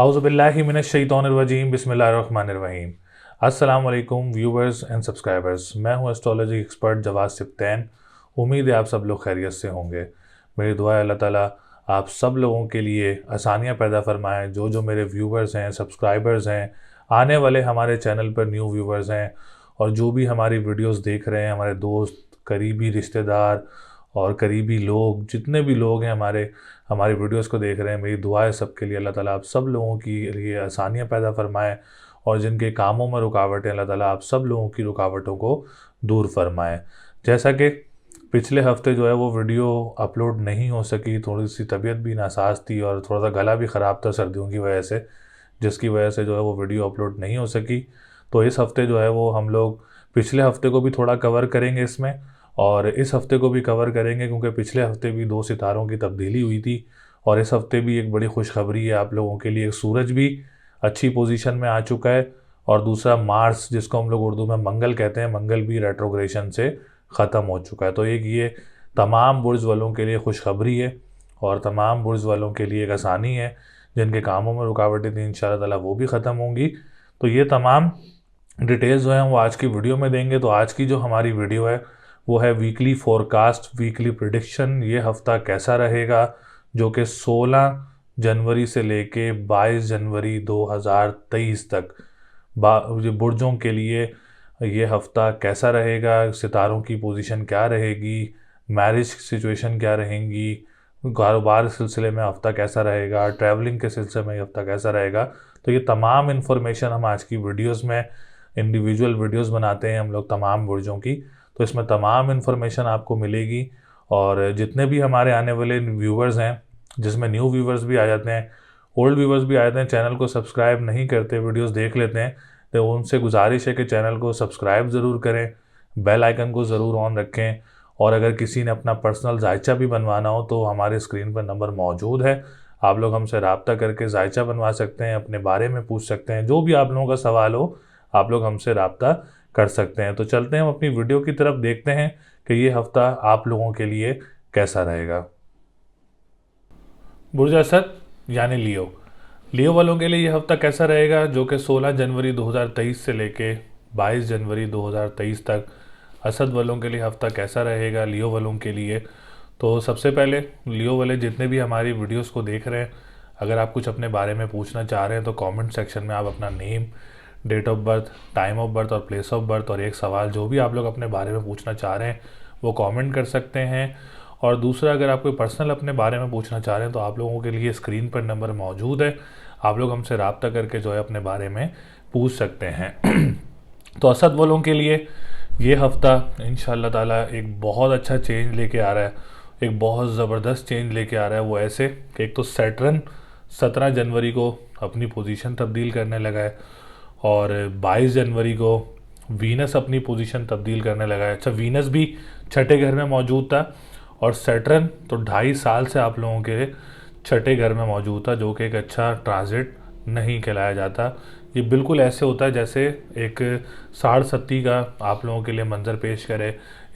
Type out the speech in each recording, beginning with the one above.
औज़ुबिल्लाहि मिनश्शैतानिर्रजीम बिस्मिल्लाहिर्रहमानिर्रहीम। अस्सलाम वालेकुम व्यूवर्स एंड सब्सक्राइबर्स। मैं हूं एस्ट्रोलॉजी एक्सपर्ट जवाद सिफ्तैन। उम्मीद है आप सब लोग खैरियत से होंगे। मेरी दुआ है अल्लाह ताला आप सब लोगों के लिए आसानियां पैदा फरमाएं। जो मेरे व्यूवर्स हैं, सब्सक्राइबर्स हैं, आने वाले हमारे चैनल पर न्यू व्यूवर्स हैं और जो भी हमारी वीडियोस देख रहे हैं, हमारे दोस्त, करीबी रिश्तेदार और करीबी लोग, जितने भी लोग हैं हमारी वीडियोस को देख रहे हैं, मेरी दुआ है सबके लिए अल्लाह ताला आप सब लोगों के लिए आसानियां पैदा फरमाए और जिनके कामों में रुकावटें, अल्लाह ताला आप सब लोगों की रुकावटों को दूर फरमाए। जैसा कि पिछले हफ्ते जो है वो वीडियो अपलोड नहीं हो सकी, थोड़ी सी तबीयत भी नासाज थी और थोड़ा सा गला भी ख़राब था सर्दियों की वजह से, जिसकी वजह से जो है वो वीडियो अपलोड नहीं हो सकी। तो इस हफ्ते जो है वो हम लोग पिछले हफ्ते को भी थोड़ा कवर करेंगे इसमें और इस हफ्ते को भी कवर करेंगे, क्योंकि पिछले हफ्ते भी 2 सितारों की तब्दीली हुई थी और इस हफ्ते भी एक बड़ी खुशखबरी है आप लोगों के लिए। सूरज भी अच्छी पोजीशन में आ चुका है और दूसरा मार्स, जिसको हम लोग उर्दू में मंगल कहते हैं, मंगल भी रेट्रोग्रेशन से ख़त्म हो चुका है। तो एक ये तमाम बुर्ज वालों के लिए खुशखबरी है और तमाम बुर्ज वालों के लिए एक आसानी है। जिनके कामों में रुकावटें थी इंशाअल्लाह ताला वो भी ख़त्म होंगी। तो ये तमाम डिटेल्स जो हैं वो आज की वीडियो में देंगे। तो आज की जो हमारी वीडियो है वो है वीकली फोरकास्ट, वीकली प्रिडिक्शन। ये हफ्ता कैसा रहेगा, जो कि 16 जनवरी से लेके 22 जनवरी 2023 तक ये बुर्जों के लिए ये हफ्ता कैसा रहेगा, सितारों की पोजीशन क्या रहेगी, मैरिज सिचुएशन क्या रहेंगी, कारोबार के सिलसिले में हफ्ता कैसा रहेगा, ट्रैवलिंग के सिलसिले में ये हफ्ता कैसा रहेगा। तो ये तमाम इन्फॉर्मेशन हम आज की वीडियोस में, इंडिविजुअल वीडियोस बनाते हैं हम लोग तमाम बुर्जों की, तो इसमें तमाम इन्फॉर्मेशन आपको मिलेगी। और जितने भी हमारे आने वाले व्यूवर्स हैं, जिसमें न्यू व्यूवर्स भी आ जाते हैं, ओल्ड व्यूवर्स भी आ जाते हैं, चैनल को सब्सक्राइब नहीं करते, वीडियोस देख लेते हैं, तो उनसे गुजारिश है कि चैनल को सब्सक्राइब ज़रूर करें, बेल आइकन को ज़रूर ऑन रखें। और अगर किसी ने अपना पर्सनल जायचा भी बनवाना हो तो हमारे स्क्रीन पर नंबर मौजूद है, आप लोग हमसे रब्ता करके जायचा बनवा सकते हैं, अपने बारे में पूछ सकते हैं, जो भी आप लोगों का सवाल हो आप लोग हमसे रब्ता कर सकते हैं। तो चलते हैं हम अपनी वीडियो की तरफ, देखते हैं कि ये हफ्ता आप लोगों के लिए कैसा रहेगा। बुर्ज असद यानी लियो वालों के लिए ये हफ्ता कैसा रहेगा, जो कि 16 जनवरी 2023 से लेके 22 जनवरी 2023 तक असद वालों के लिए हफ्ता कैसा रहेगा लियो वालों के लिए। तो सबसे पहले लियो वाले जितने भी हमारी वीडियोस को देख रहे हैं, अगर आप कुछ अपने बारे में पूछना चाह रहे हैं तो कमेंट सेक्शन में आप अपना name, date of birth, time of birth और प्लेस ऑफ बर्थ और एक सवाल जो भी आप लोग अपने बारे में पूछना चाह रहे हैं वो कमेंट कर सकते हैं। और दूसरा, अगर आप कोई पर्सनल अपने बारे में पूछना चाह रहे हैं तो आप लोगों के लिए स्क्रीन पर नंबर मौजूद है, आप लोग हमसे रब्ता करके जो है अपने बारे में पूछ सकते हैं। तो असद वालों के लिए ये हफ़्ता इंशाअल्लाह ताला एक बहुत अच्छा चेंज लेके आ रहा है, एक बहुत ज़बरदस्त चेंज लेके आ रहा है। वो ऐसे कि एक तो सैटर्न 17 जनवरी को अपनी पोजीशन तब्दील करने लगा है और 22 जनवरी को वीनस अपनी पोजीशन तब्दील करने लगा है। अच्छा, वीनस भी छठे घर में मौजूद था और सैटर्न तो 2.5 साल से आप लोगों के छठे घर में मौजूद था, जो कि एक अच्छा ट्रांजिट नहीं कहलाया जाता। ये बिल्कुल ऐसे होता है जैसे एक साढ़ सत्ती का आप लोगों के लिए मंजर पेश करे,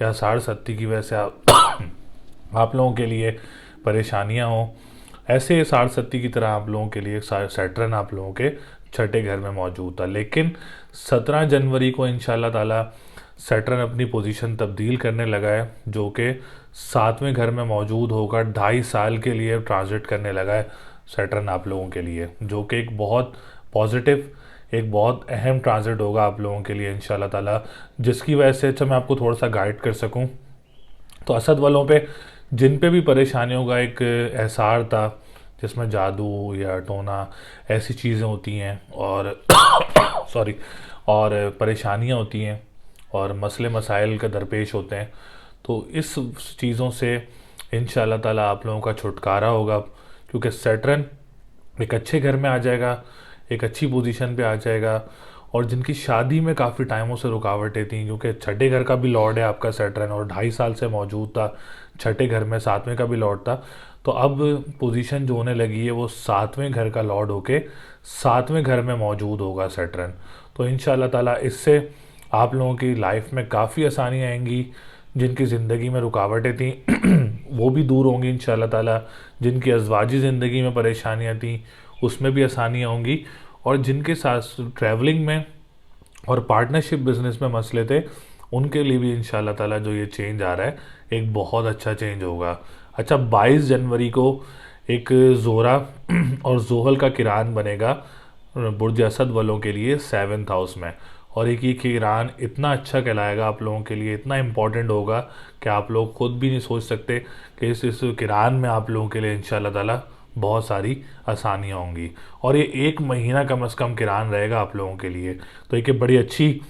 या साढ़ सत्ती की वजह से आप लोगों के लिए परेशानियां हों, ऐसे साढ़ सत्ती की तरह आप लोगों के लिए सैटर्न आप लोगों के छठे घर में मौजूद था। लेकिन 17 जनवरी को इंशाल्लाह ताला सैटर्न अपनी पोजीशन तब्दील करने लगा है, जो कि 7वें घर में मौजूद होगा। 2.5 साल के लिए ट्रांजिट करने लगा है सैटर्न आप लोगों के लिए, जो कि एक बहुत पॉजिटिव, एक बहुत अहम ट्रांजिट होगा आप लोगों के लिए इंशाल्लाह ताला, जिसकी वजह से अच्छा मैं आपको थोड़ा सा गाइड कर सकूं। तो असद वालों पे जिन पे भी परेशानियों का एक एहसार था, जिसमें जादू या टोना ऐसी चीज़ें होती हैं और सॉरी और परेशानियां होती हैं और मसले मसाइल का दरपेश होते हैं, तो इस चीज़ों से इंशाअल्लाह ताला आप लोगों का छुटकारा होगा, क्योंकि सैटर्न एक अच्छे घर में आ जाएगा, एक अच्छी पोजीशन पे आ जाएगा। और जिनकी शादी में काफ़ी टाइमों से रुकावटें थी, क्योंकि छठे घर का भी लॉर्ड है आपका सैटर्न और 2.5 साल से मौजूद था छठे घर में, 7वें का भी लॉर्ड था, तो अब पोजीशन जो होने लगी है वो 7वें घर का लॉर्ड होके 7वें घर में मौजूद होगा सैटर्न। तो इंशाअल्लाह ताला इससे आप लोगों की लाइफ में काफ़ी आसानियाँ आएंगी। जिनकी ज़िंदगी में रुकावटें थी वो भी दूर होंगी इंशाअल्लाह ताला। जिनकी अज़वाजी ज़िंदगी में परेशानियाँ थी उसमें भी आसानियाँ होंगी। और जिनके साथ ट्रैवलिंग में और पार्टनरशिप बिजनेस में मसले थे, उनके लिए भी इंशाल्लाह ताला जो ये चेंज आ रहा है एक बहुत अच्छा चेंज होगा। अच्छा, 22 जनवरी को एक ज़ोरा और जोहल का किरान बनेगा बुर्ज असद वालों के लिए 7th हाउस में। और एक ये किरान इतना अच्छा कहलाएगा आप लोगों के लिए, इतना इम्पोर्टेंट होगा कि आप लोग खुद भी नहीं सोच सकते कि इस किरान में आप लोगों के लिए इंशाल्लाह ताला बहुत सारी आसानियाँ होंगी। और ये 1 महीना कम से कम किरान रहेगा आप लोगों के लिए। तो एक बड़ी अच्छी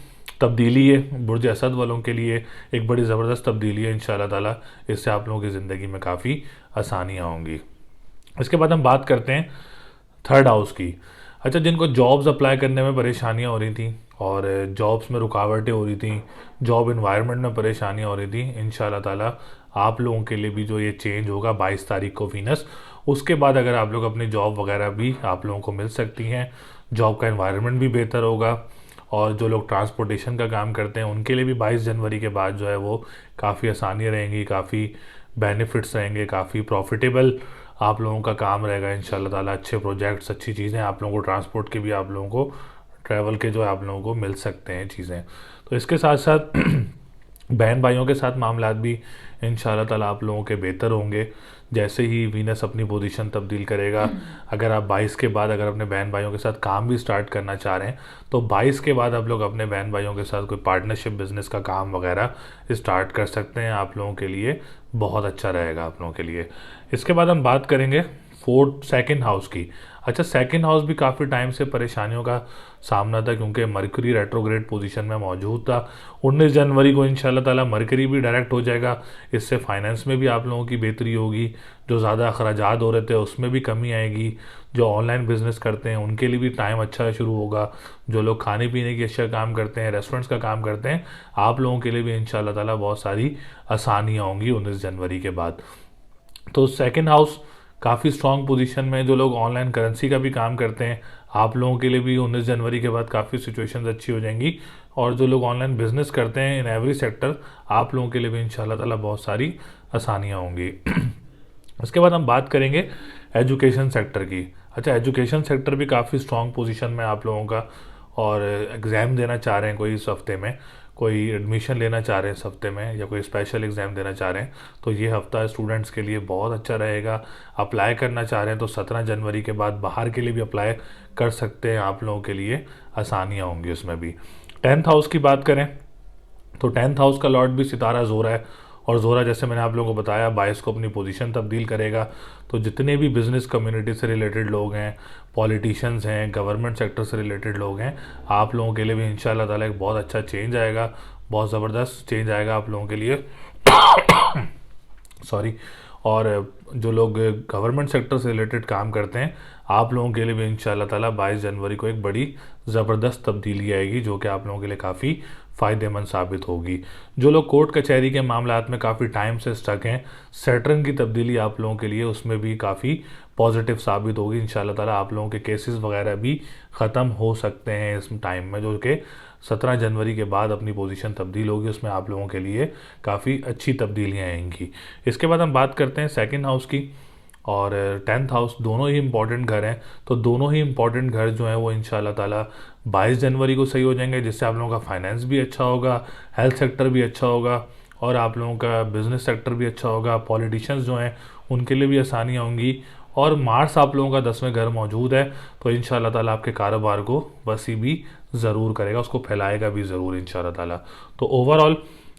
तब्दीली है बुर्ज असद वालों के लिए, एक बड़ी ज़बरदस्त तब्दीली है इंशाल्लाह ताला। इससे आप लोगों की ज़िंदगी में काफ़ी आसानियाँ होंगी। इसके बाद हम बात करते हैं 3rd हाउस की। अच्छा, जिनको जॉब्स अप्लाई करने में परेशानियां हो रही थी और जॉब्स में रुकावटें हो रही थी, जॉब इन्वायरमेंट में परेशानियां हो रही थी, इंशाल्लाह ताला आप लोगों के लिए भी जो ये चेंज होगा 22 तारीख को वीनस, उसके बाद अगर आप लोग अपनी जॉब वगैरह भी आप लोगों को मिल सकती हैं। जॉब का इन्वायरमेंट भी बेहतर होगा। और जो लोग ट्रांसपोर्टेशन का काम करते हैं उनके लिए भी 22 जनवरी के बाद जो है वो काफ़ी आसानियाँ रहेंगी, काफ़ी बेनिफिट्स रहेंगे, काफ़ी प्रॉफिटेबल आप लोगों का काम रहेगा इंशाल्लाह ताला। अच्छे प्रोजेक्ट्स, अच्छी चीज़ें आप लोगों को ट्रांसपोर्ट के भी आप लोगों को, ट्रैवल के जो है आप लोगों को मिल सकते हैं चीज़ें। तो इसके साथ साथ बहन भाइयों के साथ मामलात भी इंशाल्लाह ताला आप लोगों के बेहतर होंगे जैसे ही वीनस अपनी पोजीशन तब्दील करेगा। अगर आप 22 के बाद अगर अपने बहन भाइयों के साथ काम भी स्टार्ट करना चाह रहे हैं तो 22 के बाद आप लोग अपने बहन भाइयों के साथ कोई पार्टनरशिप बिजनेस का काम वगैरह स्टार्ट कर सकते हैं। आप लोगों के लिए बहुत अच्छा रहेगा आप लोगों के लिए। इसके बाद हम बात करेंगे 2nd हाउस की। अच्छा, 2nd हाउस भी काफ़ी टाइम से परेशानियों का सामना था क्योंकि मरकरी रेट्रोग्रेड पोजीशन में मौजूद था। 19 जनवरी को इंशाल्लाह ताला मरकरी भी डायरेक्ट हो जाएगा। इससे फाइनेंस में भी आप लोगों की बेहतरी होगी। जो ज़्यादा अखराजात हो रहे थे उसमें भी कमी आएगी। जो ऑनलाइन बिजनेस करते हैं उनके लिए भी टाइम अच्छा शुरू होगा। जो लोग खाने पीने की अशिया काम करते हैं, रेस्टोरेंट्स का काम करते हैं, आप लोगों के लिए भी इंशाल्लाह ताला बहुत सारी आसानियाँ होंगी 19 जनवरी के बाद। तो 2nd हाउस काफ़ी स्ट्रॉन्ग पोजीशन में। जो लोग ऑनलाइन करेंसी का भी काम करते हैं आप लोगों के लिए भी 19 जनवरी के बाद काफ़ी सिचुएशंस अच्छी हो जाएंगी। और जो लोग ऑनलाइन बिजनेस करते हैं इन एवरी सेक्टर, आप लोगों के लिए भी इंशाल्लाह ताला बहुत सारी आसानियाँ होंगी। उसके बाद हम बात करेंगे एजुकेशन सेक्टर की। अच्छा, एजुकेशन सेक्टर भी काफ़ी स्ट्रॉन्ग पोजीशन में आप लोगों का। और एग्ज़ाम देना चाह रहे हैं कोई इस हफ्ते में, कोई एडमिशन लेना चाह रहे हैं इस हफ्ते में, या कोई स्पेशल एग्ज़ाम देना चाह रहे हैं तो ये हफ्ता स्टूडेंट्स के लिए बहुत अच्छा रहेगा। अप्लाई करना चाह रहे हैं तो 17 जनवरी के बाद बाहर के लिए भी अप्लाई कर सकते हैं। आप लोगों के लिए आसानियाँ होंगी उसमें भी। 10th हाउस की बात करें तो 10th हाउस का लॉर्ड भी सितारा ज़ोरा है। और ज़ोरा जैसे मैंने आप लोगों को बताया 22 को अपनी पोजीशन तब्दील करेगा। तो जितने भी बिज़नेस कम्युनिटी से रिलेटेड लोग हैं, पॉलिटिशियंस हैं, गवर्नमेंट सेक्टर से रिलेटेड लोग हैं, आप लोगों के लिए भी इंशाल्लाह ताला एक बहुत अच्छा चेंज आएगा, बहुत ज़बरदस्त चेंज आएगा आप लोगों के लिए। सॉरी। और जो लोग गवर्नमेंट सेक्टर से रिलेटेड काम करते हैं आप लोगों के लिए भी इंशाल्लाह ताला 22 जनवरी को एक बड़ी ज़बरदस्त तब्दीली आएगी जो कि आप लोगों के लिए काफ़ी फ़ायदेमंद साबित होगी। जो लोग कोर्ट कचहरी के मामलात में काफ़ी टाइम से स्टक हैं, सैटर्न की तब्दीली आप लोगों के लिए उसमें भी काफ़ी पॉजिटिव साबित होगी इंशाल्लाह ताला। आप लोगों के केसेस वगैरह भी ख़त्म हो सकते हैं इस टाइम में, जो कि 17 जनवरी के बाद अपनी पोजीशन तब्दील होगी, उसमें आप लोगों के लिए काफ़ी अच्छी तब्दीलियाँ आएंगी। इसके बाद हम बात करते हैं 2nd हाउस की और 10th हाउस। दोनों ही इंपॉर्टेंट घर हैं। तो दोनों ही इंपॉर्टेंट घर जो हैं वो इंशाल्लाह ताला 22 जनवरी को सही हो जाएंगे, जिससे आप लोगों का फाइनेंस भी अच्छा होगा, हेल्थ सेक्टर भी अच्छा होगा और आप लोगों का बिजनेस सेक्टर भी अच्छा होगा। पॉलिटिशियंस जो हैं उनके लिए भी आसानियाँ होंगी। और मार्स आप लोगों का 10वें घर मौजूद है तो इंशाल्लाह ताला आपके कारोबार को वसी भी ज़रूर करेगा, उसको फैलाएगा भी ज़रूर इंशाल्लाह ताला। तो ओवरऑल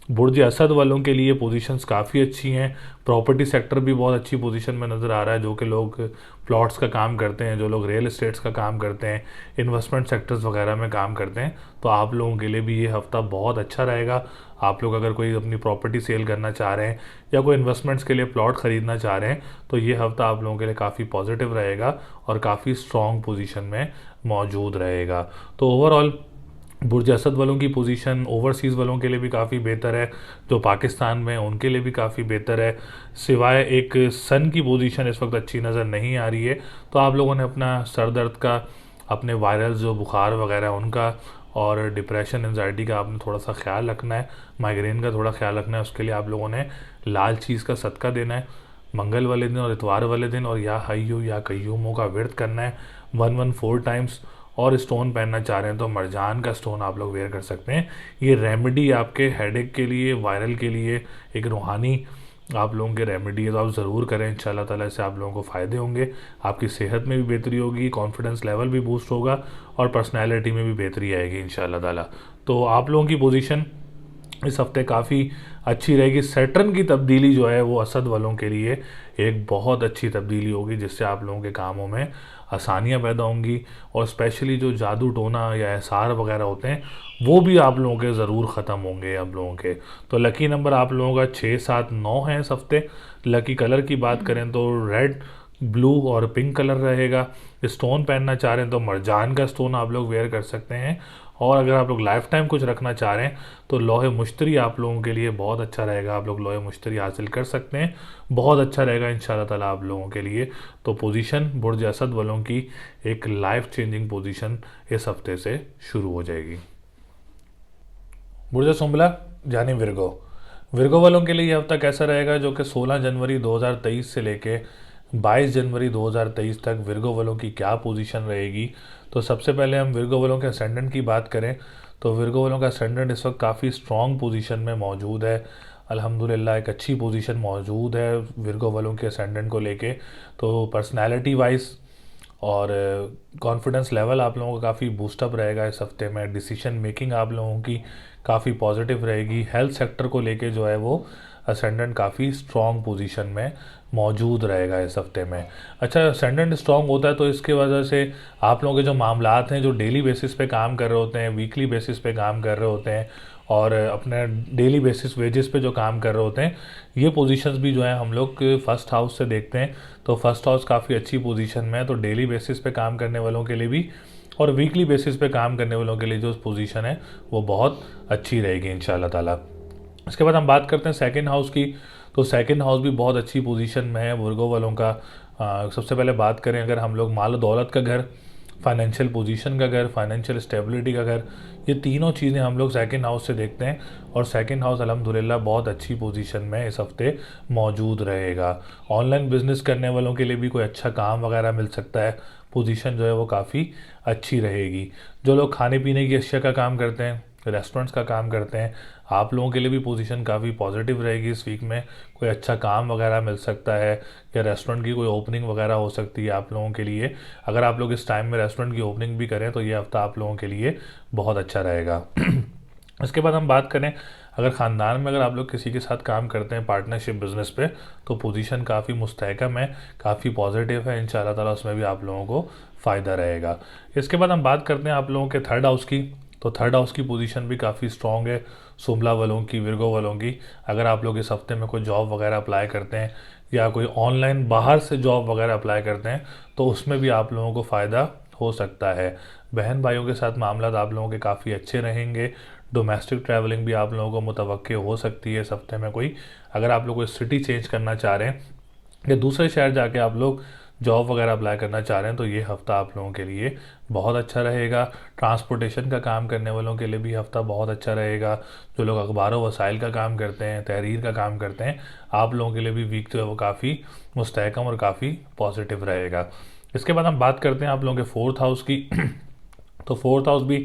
बुर्ज असद वालों के लिए पोजीशंस काफ़ी अच्छी हैं। प्रॉपर्टी सेक्टर भी बहुत अच्छी पोजीशन में नज़र आ रहा है। जो कि लोग प्लॉट्स का काम करते हैं, जो लोग रियल एस्टेट्स का काम करते हैं, इन्वेस्टमेंट सेक्टर्स वगैरह में काम करते हैं, तो आप लोगों के लिए भी ये हफ्ता बहुत अच्छा रहेगा। आप लोग अगर कोई अपनी प्रॉपर्टी सेल करना चाह रहे हैं या कोई इन्वेस्टमेंट्स के लिए प्लॉट ख़रीदना चाह रहे हैं तो ये हफ्ता आप लोगों के लिए काफ़ी पॉजिटिव रहेगा और काफ़ी स्ट्रॉन्ग पोजीशन में मौजूद रहेगा। तो ओवरऑल बुर्ज असद वालों की पोजीशन ओवरसीज़ वालों के लिए भी काफ़ी बेहतर है, जो पाकिस्तान में उनके लिए भी काफ़ी बेहतर है। सिवाय एक सन की पोजीशन इस वक्त अच्छी नज़र नहीं आ रही है। तो आप लोगों ने अपना सर दर्द का, अपने वायरल जो बुखार वगैरह उनका और डिप्रेशन एंजाइटी का आपने थोड़ा सा ख्याल रखना है, माइग्रेन का थोड़ा ख्याल रखना है। उसके लिए आप लोगों ने लाल चीज़ का सदका देना है। मंगल वाले दिन और इतवार वाले दिन, और या हय्यू या कय्यूमों का व्रत करना है 114 टाइम्स। और स्टोन पहनना चाह रहे हैं तो मरजान का स्टोन आप लोग वेयर कर सकते हैं। ये रेमेडी आपके हेडेक के लिए, वायरल के लिए एक रूहानी आप लोगों के रेमेडी है, तो आप ज़रूर करें। इंशाल्लाह ताला से आप लोगों को फ़ायदे होंगे, आपकी सेहत में भी बेहतरी होगी, कॉन्फिडेंस लेवल भी बूस्ट होगा और पर्सनैलिटी में भी बेहतरी आएगी इंशाल्लाह ताला। तो आप लोगों की पोजीशन इस हफ्ते काफ़ी अच्छी रहेगी। सैटर्न की तब्दीली जो है वो असद वालों के लिए एक बहुत अच्छी तब्दीली होगी, जिससे आप लोगों के कामों में आसानियाँ पैदा होंगी, और स्पेशली जो जादू टोना या एहसार वगैरह होते हैं वो भी आप लोगों के ज़रूर ख़त्म होंगे आप लोगों के। तो लकी नंबर आप लोगों का 6, 7, 9 है इस हफ्ते। लकी कलर की बात करें तो रेड, ब्लू और पिंक कलर रहेगा। स्टोन पहनना चाह रहे हैं तो मरजान का स्टोन आप लोग वेयर कर सकते हैं। और अगर आप लोग लाइफ टाइम कुछ रखना चाह रहे हैं तो लोहे मुश्तरी आप लोगों के लिए बहुत अच्छा रहेगा, आप लोग लोहे मुश्तरी हासिल कर सकते हैं, बहुत अच्छा रहेगा इंशाल्लाह ताला आप लोगों के लिए। तो पोजीशन बुर्ज असद वालों की एक लाइफ चेंजिंग पोजीशन इस हफ्ते से शुरू हो जाएगी। बुर्ज सुंबला यानी विर्गो, विर्गो वालों के लिए यह हफ्ता कैसा रहेगा, जो कि 16 जनवरी 2023 से लेके 22 जनवरी 2023 तक विर्गो वालों की क्या पोजीशन रहेगी। तो सबसे पहले हम विर्गो वालों के असेंडेंट की बात करें तो विर्गो वालों का असेंडेंट इस वक्त काफ़ी स्ट्रॉन्ग पोजीशन में मौजूद है। अल्हम्दुलिल्लाह एक अच्छी पोजीशन मौजूद है विर्गो वालों के असेंडेंट को लेके। तो पर्सनालिटी वाइज और कॉन्फिडेंस लेवल आप लोगों का काफ़ी बूस्टअप रहेगा इस हफ्ते में। डिसीजन मेकिंग आप लोगों की काफ़ी पॉजिटिव रहेगी। हेल्थ सेक्टर को लेके जो है वो असेंडेंट काफ़ी स्ट्रॉन्ग पोजीशन में मौजूद रहेगा इस हफ्ते में। अच्छा, असेंडेंट स्ट्रॉन्ग होता है तो इसके वजह से आप लोगों के जो मामलात हैं, जो डेली बेसिस पे काम कर रहे होते हैं, वीकली बेसिस पे काम कर रहे होते हैं, और अपने डेली बेसिस वेजेस पे जो काम कर रहे होते हैं, ये पोजीशंस भी जो है हम लोग फर्स्ट हाउस से देखते हैं। तो फर्स्ट हाउस काफ़ी अच्छी पोजीशन में है, तो डेली बेसिस पे काम करने वालों के लिए भी और वीकली बेसिस पे काम करने वालों के लिए जो पोजीशन है वो बहुत अच्छी रहेगी इंशाल्लाह ताला। इसके बाद हम बात करते हैं सेकंड हाउस की। तो सेकंड हाउस भी बहुत अच्छी पोजीशन में है वर्गो वालों का। सबसे पहले बात करें अगर हम लोग माल दौलत का घर, फाइनेंशियल पोजीशन का घर, फाइनेंशियल स्टेबिलिटी का घर, ये तीनों चीज़ें हम लोग सेकंड हाउस से देखते हैं, और सेकंड हाउस अल्हम्दुलिल्लाह बहुत अच्छी पोजीशन में इस हफ्ते मौजूद रहेगा। ऑनलाइन बिजनेस करने वालों के लिए भी कोई अच्छा काम वगैरह मिल सकता है, पोजीशन जो है वो काफ़ी अच्छी रहेगी। जो लोग खाने पीने की अशिया का काम करते हैं, रेस्टोरेंट्स का काम करते हैं, आप लोगों के लिए भी पोजीशन काफ़ी पॉजिटिव रहेगी इस वीक में। कोई अच्छा काम वगैरह मिल सकता है, या रेस्टोरेंट की कोई ओपनिंग वगैरह हो सकती है आप लोगों के लिए। अगर आप लोग इस टाइम में रेस्टोरेंट की ओपनिंग भी करें तो ये हफ्ता आप लोगों के लिए बहुत अच्छा रहेगा। इसके बाद हम बात करें अगर ख़ानदान में अगर आप लोग किसी के साथ काम करते हैं पार्टनरशिप बिजनेस पे, तो पोजीशन काफ़ी मुस्तहकम है, काफ़ी पॉजिटिव है इंशाल्लाह ताला, उसमें भी आप लोगों को फ़ायदा रहेगा। इसके बाद हम बात करते हैं आप लोगों के थर्ड हाउस की। तो थर्ड हाउस की पोजीशन भी काफ़ी स्ट्रॉन्ग है सुमला वालों की, विर्गो वालों की। अगर आप लोग इस हफ्ते में कोई जॉब वगैरह अप्लाई करते हैं या कोई ऑनलाइन बाहर से जॉब वगैरह अप्लाई करते हैं तो उसमें भी आप लोगों को फ़ायदा हो सकता है। बहन भाइयों के साथ मामला आप लोगों के काफ़ी अच्छे रहेंगे। डोमेस्टिक ट्रैवलिंग भी आप लोगों को मुतवक्के हो सकती है इस हफ्ते में। कोई अगर आप लोग कोई सिटी चेंज करना चाह रहे हैं या दूसरे शहर जाके आप लोग जॉब वगैरह अप्लाई करना चाह रहे हैं तो ये हफ्ता आप लोगों के लिए बहुत अच्छा रहेगा। ट्रांसपोर्टेशन का काम करने वालों के लिए भी हफ्ता बहुत अच्छा रहेगा। जो लोग अखबारों वसाइल का काम करते हैं, तहरीर का काम करते हैं, आप लोगों के लिए भी वीक जो है वो काफ़ी मुस्तहकम और काफ़ी पॉजिटिव रहेगा। इसके बाद हम बात करते हैं आप लोगों के फोर्थ हाउस की। तो फोर्थ हाउस भी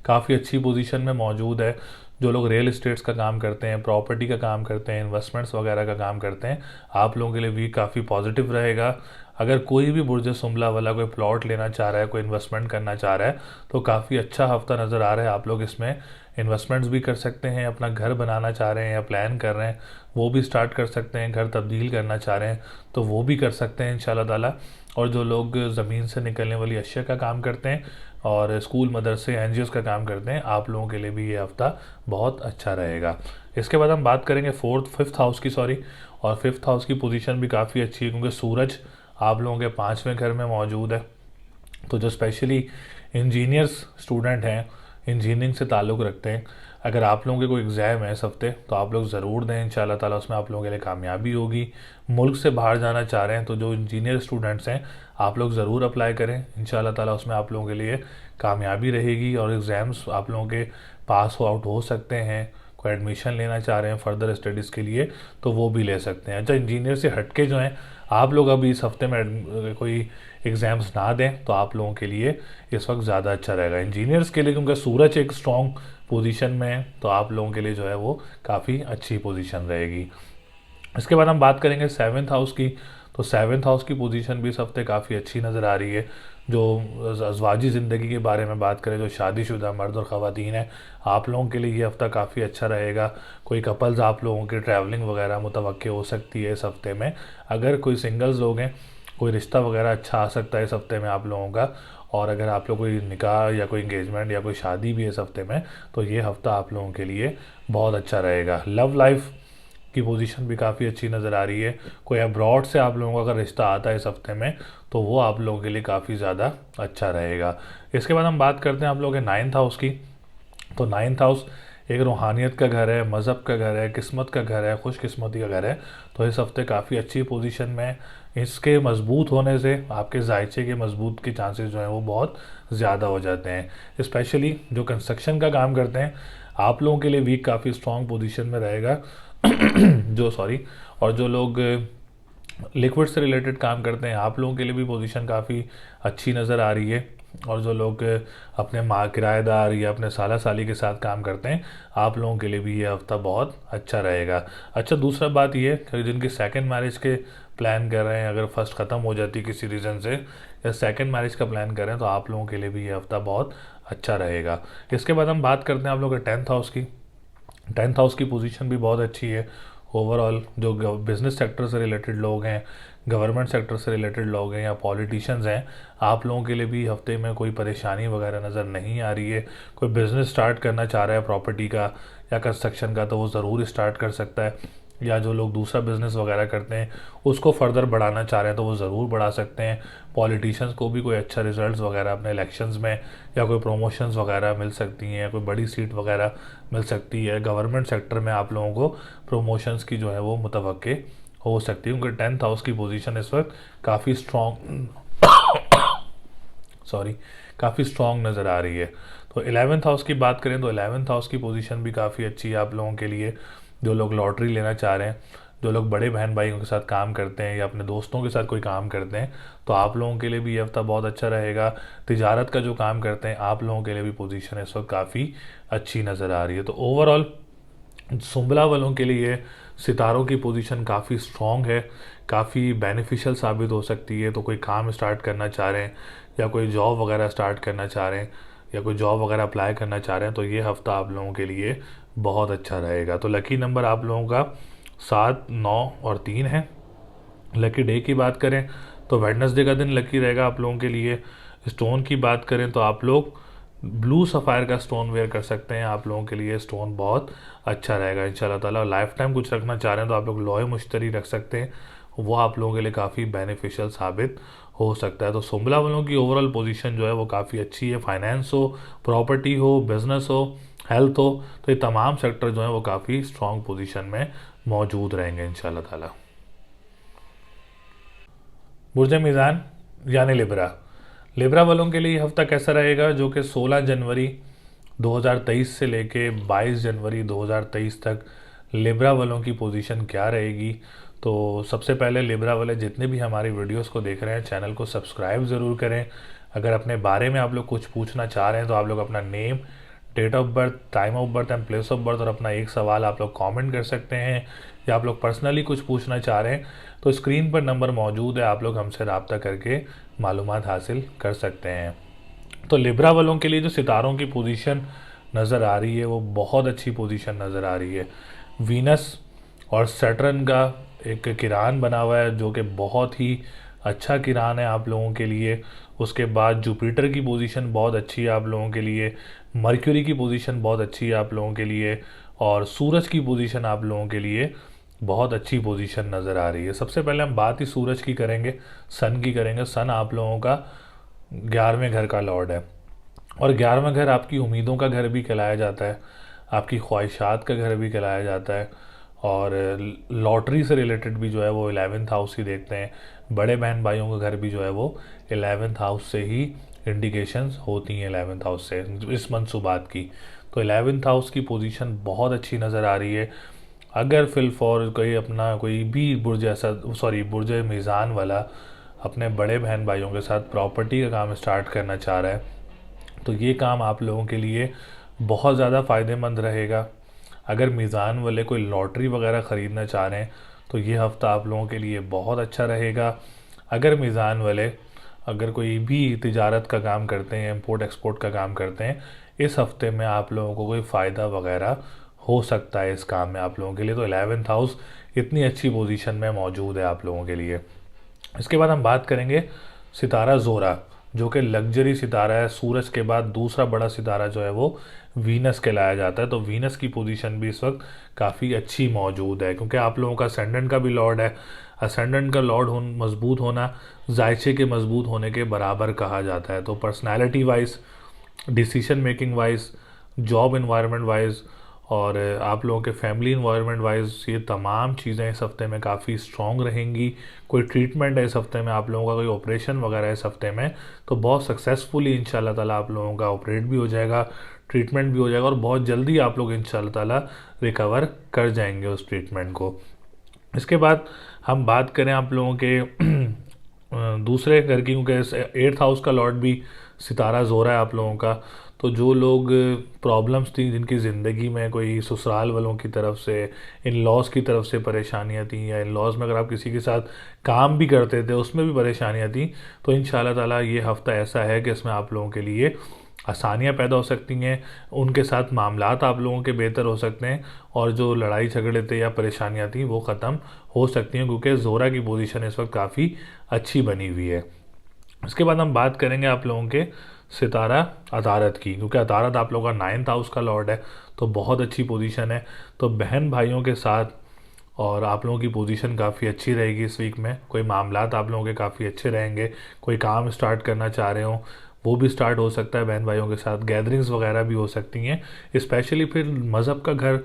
काफ़ी अच्छी पोजीशन में मौजूद है। जो लोग रियल इस्टेट्स का काम करते हैं, प्रॉपर्टी का काम करते हैं, इन्वेस्टमेंट्स वगैरह का काम करते हैं, आप लोगों के लिए वीक काफ़ी पॉजिटिव रहेगा। अगर कोई भी बुर्ज सुमला वाला कोई प्लॉट लेना चाह रहा है, कोई इन्वेस्टमेंट करना चाह रहा है, तो काफ़ी अच्छा हफ्ता नज़र आ रहा है। आप लोग इसमें इन्वेस्टमेंट्स भी कर सकते हैं, अपना घर बनाना चाह रहे हैं या प्लान कर रहे हैं वो भी स्टार्ट कर सकते हैं, घर तब्दील करना चाह रहे हैं तो वो भी कर सकते हैं इंशाल्लाह ताला। और जो लोग ज़मीन से निकलने वाली अशिया का काम करते हैं और स्कूल मदरसे एनजीओस का काम करते हैं, आप लोगों के लिए भी ये हफ्ता बहुत अच्छा रहेगा। इसके बाद हम बात करेंगे फिफ्थ हाउस की, और फिफ्थ हाउस की पोजीशन भी काफ़ी अच्छी है क्योंकि सूरज आप लोगों के 5वें घर में मौजूद है। तो जो स्पेशली इंजीनियर्स स्टूडेंट हैं, इंजीनियरिंग से ताल्लुक़ रखते हैं, अगर आप लोगों के कोई एग्ज़ाम है इस हफ्ते तो आप लोग ज़रूर दें इंशाल्लाह ताला, उसमें आप लोगों के लिए कामयाबी होगी। मुल्क से बाहर जाना चाह रहे हैं तो जो इंजीनियर स्टूडेंट्स हैं आप लोग ज़रूर अप्लाई करें इंशाल्लाह ताला, उसमें आप लोगों के लिए कामयाबी रहेगी और एग्ज़ाम्स आप लोगों के पास आउट हो सकते हैं। कोई एडमिशन लेना चाह रहे हैं फर्दर स्टडीज़ के लिए तो वो भी ले सकते हैं। अच्छा, इंजीनियर से हटके जो हैं आप लोग अभी इस हफ्ते में कोई एग्ज़ाम्स ना दें तो आप लोगों के लिए इस वक्त ज़्यादा अच्छा रहेगा इंजीनियर्स के लिए, क्योंकि सूरज एक स्ट्रॉन्ग पोजीशन में है तो आप लोगों के लिए जो है वो काफ़ी अच्छी पोजीशन रहेगी। इसके बाद हम बात करेंगे सेवन्थ हाउस की। तो सेवन्थ हाउस की पोजीशन भी इस हफ्ते काफ़ी अच्छी नज़र आ रही है। जो अज़वाजी ज़िंदगी के बारे में बात करें, जो शादीशुदा मर्द और ख़वातीन हैं, आप लोगों के लिए ये हफ़्ता काफ़ी अच्छा रहेगा। कोई कपल्स आप लोगों की ट्रैवलिंग वगैरह मुतवक्के हो सकती है इस हफ्ते में। अगर कोई सिंगल्स लोग हैं, कोई रिश्ता वगैरह अच्छा आ सकता है इस हफ्ते में आप लोगों का। और अगर आप लोग कोई निकाह या कोई इंगेजमेंट या कोई शादी भी है इस हफ्ते में तो ये हफ़्ता आप लोगों के लिए बहुत अच्छा रहेगा। लव लाइफ की पोजीशन भी काफ़ी अच्छी नज़र आ रही है। कोई अब्रॉड से आप लोगों का अगर रिश्ता आता है इस हफ्ते में तो वो आप लोगों के लिए काफ़ी ज़्यादा अच्छा रहेगा। इसके बाद हम बात करते हैं आप लोगों के नाइन्थ हाउस की। तो नाइन्थ हाउस एक रूहानियत का घर है, मज़हब का घर है, किस्मत का घर है, खुशकिस्मती का घर है। तो इस हफ्ते काफ़ी अच्छी पोजीशन में इसके मजबूत होने से आपके जायचे के मजबूत के चांसेस जो हैं वो बहुत ज़्यादा हो जाते हैं। स्पेशली जो कंस्ट्रक्शन का काम करते हैं आप लोगों के लिए वीक काफ़ी स्ट्रॉन्ग पोजीशन में रहेगा। और जो लोग लिक्विड से रिलेटेड काम करते हैं आप लोगों के लिए भी पोजीशन काफ़ी अच्छी नज़र आ रही है। और जो लोग अपने माँ किराएदार या अपने साला साली के साथ काम करते हैं आप लोगों के लिए भी ये हफ्ता बहुत अच्छा रहेगा। अच्छा, दूसरा बात ये कि जिनकी सेकंड मैरिज के प्लान कर रहे हैं, अगर फर्स्ट ख़त्म हो जाती है किसी रीज़न से या सेकंड मैरिज का प्लान कर रहे हैं तो आप लोगों के लिए भी ये हफ्ता बहुत अच्छा रहेगा। इसके बाद हम बात करते हैं आप लोगों के टेंथ हाउस की। टेंथ हाउस की पोजीशन भी बहुत अच्छी है। ओवरऑल जो बिज़नेस सेक्टर से रिलेटेड लोग हैं, गवर्नमेंट सेक्टर से रिलेटेड लोग हैं या पॉलिटिशियंस हैं, आप लोगों के लिए भी हफ्ते में कोई परेशानी वगैरह नज़र नहीं आ रही है। कोई बिज़नेस स्टार्ट करना चाह रहा है प्रॉपर्टी का या कंस्ट्रक्शन का तो वो ज़रूर स्टार्ट कर सकता है। या जो लोग दूसरा बिज़नेस वगैरह करते हैं उसको फर्दर बढ़ाना चाह रहे हैं तो वो ज़रूर बढ़ा सकते हैं। पॉलिटिशियंस को भी कोई अच्छा रिजल्ट्स वगैरह अपने इलेक्शंस में या कोई प्रमोशंस वगैरह मिल सकती हैं या कोई बड़ी सीट वगैरह मिल सकती है। गवर्नमेंट सेक्टर में आप लोगों को प्रमोशंस की जो है वो मुतवक्के हो सकती है, क्योंकि टेंथ हाउस की पोजीशन इस वक्त काफ़ी स्ट्रॉन्ग काफ़ी स्ट्रॉन्ग नज़र आ रही है। तो 11th हाउस की बात करें तो 11th हाउस की पोजीशन भी काफ़ी अच्छी है आप लोगों के लिए। जो लोग लॉटरी लेना चाह रहे हैं, जो लोग बड़े बहन भाइयों के साथ काम करते हैं या अपने दोस्तों के साथ कोई काम करते हैं तो आप लोगों के लिए भी ये हफ्ता बहुत अच्छा रहेगा। तिजारत का जो काम करते हैं आप लोगों के लिए भी पोजीशन इस वक्त काफ़ी अच्छी नज़र आ रही है। तो ओवरऑल सुंबला वालों के लिए सितारों की पोजीशन काफ़ी स्ट्रॉन्ग है, काफ़ी बेनिफिशियल साबित हो सकती है। तो कोई काम स्टार्ट करना चाह रहे हैं या कोई जॉब वगैरह स्टार्ट करना चाह रहे हैं या कोई जॉब वगैरह अप्लाई करना चाह रहे हैं तो ये हफ्ता आप लोगों के लिए बहुत अच्छा रहेगा। तो लकी नंबर आप लोगों का 7, 9 और 3 है। लकी डे की बात करें तो वेडनेसडे का दिन लकी रहेगा आप लोगों के लिए। स्टोन की बात करें तो आप लोग ब्लू सफ़ायर का स्टोन वेयर कर सकते हैं, आप लोगों के लिए स्टोन बहुत अच्छा रहेगा इंशाल्लाह ताला। लाइफ टाइम कुछ रखना चाह रहे हैं तो आप लोग लॉय मुश्तरी रख सकते हैं, वो आप लोगों के लिए काफ़ी बेनिफिशियल साबित हो सकता है। तो सुंबला वालों की ओवरऑल पोजीशन जो है वो काफ़ी अच्छी है। फाइनेंस हो, प्रॉपर्टी हो, बिजनेस हो, हेल्थ हो, तो ये तमाम सेक्टर जो है वो काफ़ी स्ट्रॉन्ग पोजीशन में मौजूद रहेंगे इंशाल्लाह ताला। बुर्ज मीज़ान यानी लिब्रा, लिब्रा वालों के लिए हफ्ता कैसा रहेगा, जो कि 16 जनवरी 2023 से लेके 22 जनवरी 2023 तक लिब्रा वालों की पोजीशन क्या रहेगी। तो सबसे पहले लिब्रा वाले जितने भी हमारी वीडियोस को देख रहे हैं चैनल को सब्सक्राइब ज़रूर करें। अगर अपने बारे में आप लोग कुछ पूछना चाह रहे हैं तो आप लोग अपना name, date of birth, time of birth and place of birth और अपना एक सवाल आप लोग कमेंट कर सकते हैं। या आप लोग पर्सनली कुछ पूछना चाह रहे हैं तो स्क्रीन पर नंबर मौजूद है, आप लोग हमसे रब्ता करके मालूमात हासिल कर सकते हैं। तो लिब्रा वालों के लिए जो सितारों की पोजीशन नज़र आ रही है वो बहुत अच्छी पोजीशन नज़र आ रही है। वीनस और सैटर्न का एक किरान बना हुआ है जो कि बहुत ही अच्छा किरान है आप लोगों के लिए। उसके बाद जुपिटर की पोजीशन बहुत अच्छी है आप लोगों के लिए, मर्क्यूरी की पोजीशन बहुत अच्छी है आप लोगों के लिए और सूरज की पोजीशन आप लोगों के लिए बहुत अच्छी पोजीशन नज़र आ रही है। सबसे पहले हम बात ही सूरज की करेंगे, सन की करेंगे। सन आप लोगों का 11वें घर का लॉर्ड है और 11वां घर आपकी उम्मीदों का घर भी कहलाया जाता है, आपकी ख्वाहिशात का घर भी कहलाया जाता है और लॉटरी से रिलेटेड भी जो है वो 11th हाउस ही देखते हैं। बड़े बहन भाइयों का घर भी जो है वो 11th हाउस से ही इंडिकेशंस होती हैं, 11th हाउस से इस मंसूबात की। तो 11th हाउस की पोजीशन बहुत अच्छी नज़र आ रही है। अगर फिल फॉर कोई अपना कोई भी बुर्ज मीज़ान वाला अपने बड़े बहन भाइयों के साथ प्रॉपर्टी का काम स्टार्ट करना चाह रहा है तो ये काम आप लोगों के लिए बहुत ज़्यादा फ़ायदेमंद रहेगा। अगर मीज़ान वाले कोई लॉटरी वगैरह ख़रीदना चाह रहे हैं तो ये हफ़्ता आप लोगों के लिए बहुत अच्छा रहेगा। अगर मीज़ान वाले अगर कोई भी तिजारत का काम करते हैं, इंपोर्ट एक्सपोर्ट का काम करते हैं, इस हफ्ते में आप लोगों को कोई फ़ायदा वगैरह हो सकता है इस काम में आप लोगों के लिए। तो 11th हाउस इतनी अच्छी पोजीशन में मौजूद है आप लोगों के लिए। इसके बाद हम बात करेंगे सितारा ज़ोरा, जो कि लग्जरी सितारा है। सूरज के बाद दूसरा बड़ा सितारा जो है वो वीनस कहलाया जाता है। तो वीनस की पोजीशन भी इस वक्त काफ़ी अच्छी मौजूद है, क्योंकि आप लोगों का असेंडेंट का भी लॉर्ड है। असेंडेंट का लॉर्ड मजबूत होना जायचे के मजबूत होने के बराबर कहा जाता है। तो personality wise, decision making wise, job environment wise और आप लोगों के फैमिली इन्वायरमेंट वाइज ये तमाम चीज़ें इस हफ्ते में काफ़ी स्ट्रॉन्ग रहेंगी। कोई ट्रीटमेंट है इस हफ्ते में आप लोगों का, कोई ऑपरेशन वगैरह है इस हफ्ते में, तो बहुत सक्सेसफुली इंशाल्लाह ताला आप लोगों का ऑपरेट भी हो जाएगा, ट्रीटमेंट भी हो जाएगा और बहुत जल्दी आप लोग इंशाल्लाह ताला रिकवर कर जाएंगे उस ट्रीटमेंट को। इसके बाद हम बात करें आप लोगों के दूसरे घर की, क्योंकि 8th हाउस का लॉर्ड भी सितारा ज़ोरा है आप लोगों का। तो जो लोग प्रॉब्लम्स थी जिनकी ज़िंदगी में, कोई ससुराल वालों की तरफ से, इन लॉज की तरफ से परेशानियां थी, या इन लॉज में अगर आप किसी के साथ काम भी करते थे उसमें भी परेशानियां थी, तो इंशाल्लाह ताला ये हफ़्ता ऐसा है कि इसमें आप लोगों के लिए आसानियाँ पैदा हो सकती हैं। उनके साथ मामलात आप लोगों के बेहतर हो सकते हैं और जो लड़ाई झगड़े थे या परेशानियाँ थी वो ख़त्म हो सकती हैं, क्योंकि ज़ोरा की पोजीशन इस वक्त काफ़ी अच्छी बनी हुई है। इसके बाद हम बात करेंगे आप लोगों के सितारा अतारत की, क्योंकि अतारत आप लोगों का 9th हाउस का लॉर्ड है। तो बहुत अच्छी पोजीशन है। तो बहन भाइयों के साथ और आप लोगों की पोजीशन काफ़ी अच्छी रहेगी इस वीक में। कोई मामलात आप लोगों के काफ़ी अच्छे रहेंगे। कोई काम स्टार्ट करना चाह रहे हो वो भी स्टार्ट हो सकता है बहन भाइयों के साथ। गैदरिंग्स वगैरह भी हो सकती हैं। स्पेशली फिर मज़हब का घर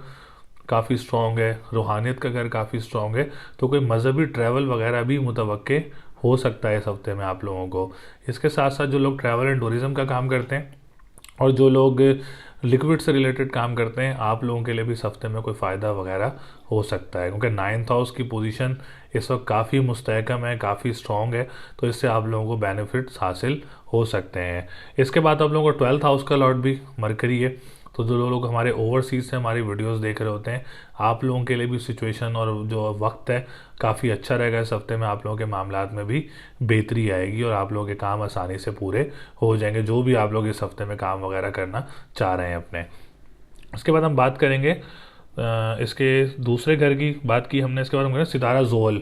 काफ़ी स्ट्रॉन्ग है, रूहानियत का घर काफ़ी स्ट्रॉन्ग है, तो कोई मजहबी ट्रैवल वगैरह भी मुतवक्के हो सकता है इस हफ्ते में आप लोगों को। इसके साथ साथ जो लोग ट्रैवल एंड टूरिज़म का काम करते हैं और जो लोग लिक्विड से रिलेटेड काम करते हैं, आप लोगों के लिए भी इस हफ्ते में कोई फ़ायदा वगैरह हो सकता है, क्योंकि 9th हाउस की पोजीशन इस वक्त काफ़ी मुस्तहकम है, काफ़ी स्ट्रॉन्ग है। तो इससे आप लोगों को बेनिफिट्स हासिल हो सकते हैं। इसके बाद आप लोगों को 12th हाउस का लॉर्ड भी मरकरी है। तो जो लोग हमारे ओवरसीज़ से हमारी वीडियोस देख रहे होते हैं, आप लोगों के लिए भी सिचुएशन और जो वक्त है काफ़ी अच्छा रहेगा। इस हफ्ते में आप लोगों के मामलात में भी बेहतरी आएगी और आप लोगों के काम आसानी से पूरे हो जाएंगे, जो भी आप लोग इस हफ्ते में काम वगैरह करना चाह रहे हैं अपने। उसके बाद हम बात करेंगे इसके दूसरे घर की बात की हमने। इसके बाद हम करेंगे सितारा जोहल,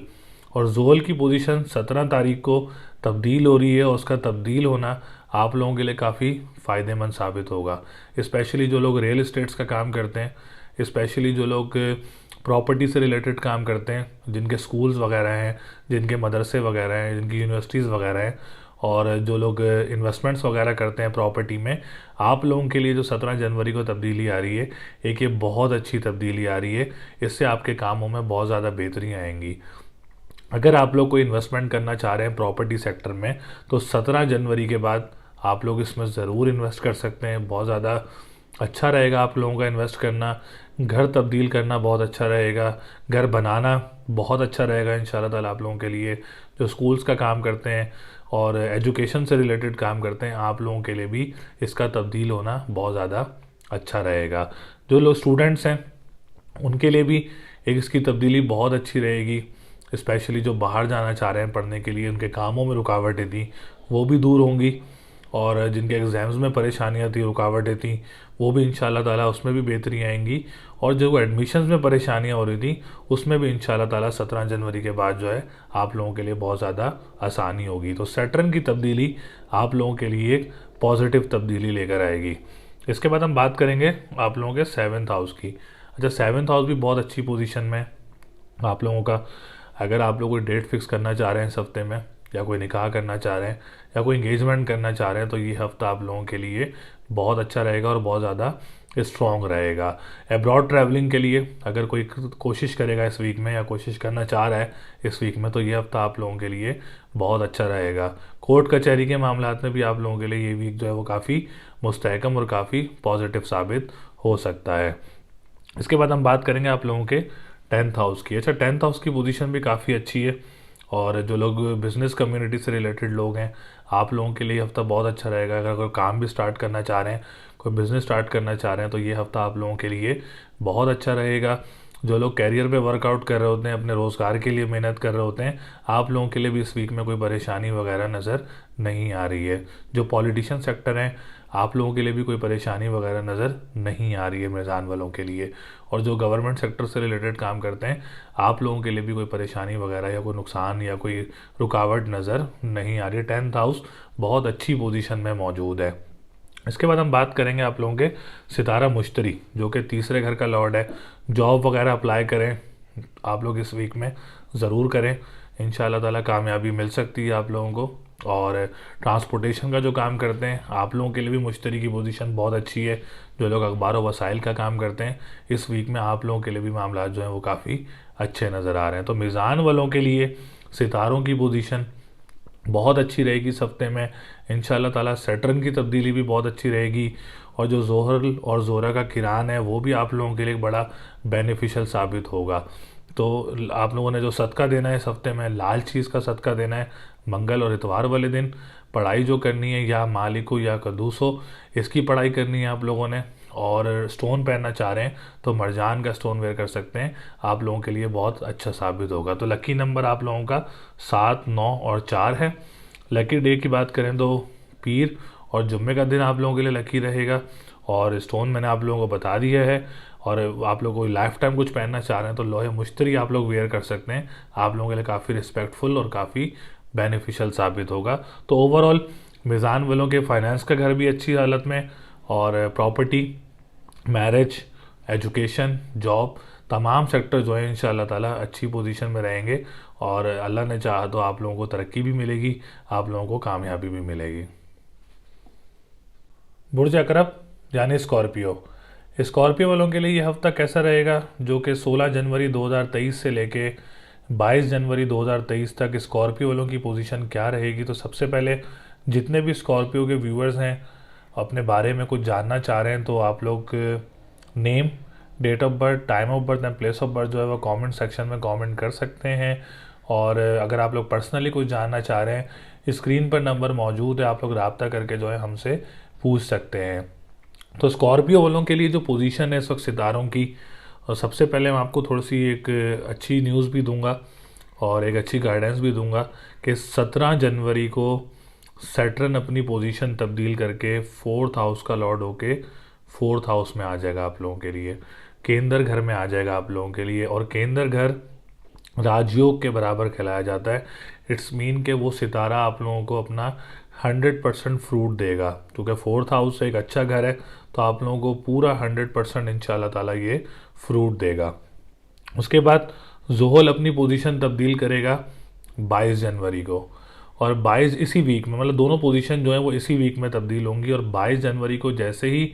और जोहल की पोजीशन 17 तारीख को तब्दील हो रही है और उसका तब्दील होना आप लोगों के लिए काफ़ी फ़ायदेमंद साबित होगा। स्पेशली जो लोग रियल इस्टेट्स का काम करते हैं, स्पेशली जो लोग प्रॉपर्टी से रिलेटेड काम करते हैं, जिनके स्कूल्स वगैरह हैं, जिनके मदरसे वगैरह हैं, जिनकी यूनिवर्सिटीज़ वगैरह हैं, और जो लोग इन्वेस्टमेंट्स वगैरह करते हैं प्रॉपर्टी में, आप लोगों के लिए जो 17 जनवरी को तब्दीली आ रही है, एक ये बहुत अच्छी तब्दीली आ रही है। इससे आपके कामों में बहुत ज़्यादा बेहतरी आएंगी। अगर आप लोग कोई इन्वेस्टमेंट करना चाह रहे हैं प्रॉपर्टी सेक्टर में, तो 17 जनवरी के बाद आप लोग इसमें ज़रूर इन्वेस्ट कर सकते हैं। बहुत ज़्यादा अच्छा रहेगा आप लोगों का इन्वेस्ट करना। घर तब्दील करना बहुत अच्छा रहेगा, घर बनाना बहुत अच्छा रहेगा इंशाल्लाह ताला आप लोगों के लिए। जो स्कूल्स का काम करते हैं और एजुकेशन से रिलेटेड काम करते हैं, आप लोगों के लिए भी इसका तब्दील होना बहुत ज़्यादा अच्छा रहेगा। जो लोग स्टूडेंट्स हैं उनके लिए भी एक इसकी तब्दीली बहुत अच्छी रहेगी। स्पेशली जो बाहर जाना चाह रहे हैं पढ़ने के लिए, उनके कामों में रुकावटें थी वो भी दूर होंगी, और जिनके एग्ज़ाम्स में परेशानियां थी, रुकावटें थी, वो भी इंशाल्लाह ताला उसमें भी बेहतरी आएंगी। और जो एडमिशन्स में परेशानियां हो रही थी उसमें भी इंशाल्लाह ताला 17 जनवरी के बाद जो है आप लोगों के लिए बहुत ज़्यादा आसानी होगी। तो सैटर्न की तब्दीली आप लोगों के लिए एक पॉजिटिव तब्दीली लेकर आएगी। इसके बाद हम बात करेंगे आप लोगों के 7th हाउस की। अच्छा, 7th हाउस भी बहुत अच्छी पोजीशन में आप लोगों का। अगर आप लोग कोई डेट फिक्स करना चाह रहे हैं इस हफ्ते में, या कोई निकाह करना चाह रहे हैं, या कोई इंगेजमेंट करना चाह रहे हैं, तो ये हफ्ता आप लोगों के लिए बहुत अच्छा रहेगा और बहुत ज़्यादा स्ट्रॉन्ग रहेगा। अब्रॉड ट्रैवलिंग के लिए अगर कोई कोशिश करेगा इस वीक में, या कोशिश करना चाह रहा है इस वीक में, तो ये हफ्ता आप लोगों के लिए बहुत अच्छा रहेगा। कोर्ट कचहरी के मामलात में भी आप लोगों के लिए ये वीक जो है वो काफ़ी मुस्तहकम और काफ़ी पॉजिटिव साबित हो सकता है। इसके बाद हम बात करेंगे आप लोगों के 10th हाउस की। अच्छा, 10th हाउस की पोजीशन भी काफ़ी अच्छी है, और जो लोग बिजनेस कम्युनिटी से रिलेटेड लोग हैं, आप लोगों के लिए हफ्ता बहुत अच्छा रहेगा। अगर कोई काम भी स्टार्ट करना चाह रहे हैं, कोई बिजनेस स्टार्ट करना चाह रहे हैं, तो ये हफ्ता आप लोगों के लिए बहुत अच्छा रहेगा। जो लोग कैरियर पे वर्कआउट कर रहे होते हैं, अपने रोज़गार के लिए मेहनत कर रहे होते हैं, आप लोगों के लिए भी इस वीक में कोई परेशानी वगैरह नज़र नहीं आ रही है। जो पॉलिटिशियन सेक्टर हैं, आप लोगों के लिए भी कोई परेशानी वगैरह नज़र नहीं आ रही है मेज़ान वालों के लिए। और जो गवर्नमेंट सेक्टर से रिलेटेड काम करते हैं, आप लोगों के लिए भी कोई परेशानी वगैरह या कोई नुकसान या कोई रुकावट नज़र नहीं आ रही है। 10th हाउस बहुत अच्छी पोजीशन में मौजूद है। इसके बाद हम बात करेंगे आप लोगों के सितारा मुश्तरी, जो कि तीसरे घर का लॉर्ड है। जॉब वगैरह अप्लाई करें आप लोग इस वीक में ज़रूर करें, इंशाल्लाह ताला कामयाबी मिल सकती है आप लोगों को। और ट्रांसपोर्टेशन का जो काम करते हैं, आप लोगों के लिए भी मुश्तरी की पोजीशन बहुत अच्छी है। जो लोग अखबार व वसाइल का काम करते हैं, इस वीक में आप लोगों के लिए भी मामला जो हैं वो काफ़ी अच्छे नज़र आ रहे हैं। तो मीज़ान वालों के लिए सितारों की पोजीशन बहुत अच्छी रहेगी इस हफ्ते में, इंशाल्लाह ताला। सैटर्न की तब्दीली भी बहुत अच्छी रहेगी, और जो जोहर और जोरा का किरान है वो भी आप लोगों के लिए एक बड़ा बेनिफिशियल साबित होगा। तो आप लोगों ने जो सदका देना है इस हफ्ते में, लाल चीज़ का सदका देना है मंगल और इतवार वाले दिन। पढ़ाई जो करनी है, या मालिक हो या कद्दूस हो, इसकी पढ़ाई करनी है आप लोगों ने। और स्टोन पहनना चाह रहे हैं तो मरजान का स्टोन वेयर कर सकते हैं, आप लोगों के लिए बहुत अच्छा साबित होगा। तो लकी नंबर आप लोगों का 7, 9 और 4 है। लकी डे की बात करें तो पीर और जुम्मे का दिन आप लोगों के लिए लकी रहेगा। और स्टोन मैंने आप लोगों को बता दिया है। और आप लोग कोई लाइफ टाइम कुछ पहनना चाह रहे हैं तो लोहे मुश्तरी आप लोग वेयर कर सकते हैं, आप लोगों के लिए काफ़ी रिस्पेक्टफुल और काफ़ी बेनिफिशियल साबित होगा। तो ओवरऑल मिज़ान वालों के फाइनेंस का घर भी अच्छी हालत में, और प्रॉपर्टी, मैरिज, एजुकेशन, जॉब, तमाम सेक्टर जो है इंशाल्लाह ताला अच्छी पोजीशन में रहेंगे। और अल्लाह ने चाहा तो आप लोगों को तरक्की भी मिलेगी, आप लोगों को कामयाबी भी मिलेगी। बुर्ज अकरब यानी स्कॉर्पियो। स्कॉर्पियो वालों के लिए ये हफ्ता कैसा रहेगा, जो कि 16 जनवरी 2023 से लेके 22 जनवरी 2023 तक स्कॉर्पियो वालों की पोजीशन क्या रहेगी। तो सबसे पहले जितने भी स्कॉर्पियो के व्यूअर्स हैं, अपने बारे में कुछ जानना चाह रहे हैं, तो आप लोग name, date of birth, time of birth and place of birth जो है वो कमेंट सेक्शन में कमेंट कर सकते हैं। और अगर आप लोग पर्सनली कुछ जानना चाह रहे हैं, स्क्रीन पर नंबर मौजूद है, आप लोग रब्ता करके जो है हमसे पूछ सकते हैं। तो स्कॉर्पियो वालों के लिए जो पोजीशन है इस वक्त सितारों की, और सबसे पहले मैं आपको थोड़ी सी एक अच्छी न्यूज़ भी दूंगा और एक अच्छी गाइडेंस भी दूंगा कि 17 जनवरी को सैटर्न अपनी पोजीशन तब्दील करके 4th हाउस का लॉर्ड होके 4th हाउस में आ जाएगा आप लोगों के लिए, केंद्र घर में आ जाएगा आप लोगों के लिए। और केंद्र घर राजयोग के बराबर खिलाया जाता है। इट्स मीन के वो सितारा आप लोगों को अपना 100% फ्रूट देगा, क्योंकि 4th हाउस एक अच्छा घर है, तो आप लोगों को पूरा 100% इंशाल्लाह ताला ये फ्रूट देगा। उसके बाद जोहल अपनी पोजीशन तब्दील करेगा 22 जनवरी को, और 22 इसी वीक में, मतलब दोनों पोजीशन जो है वो इसी वीक में तब्दील होंगी। और 22 जनवरी को जैसे ही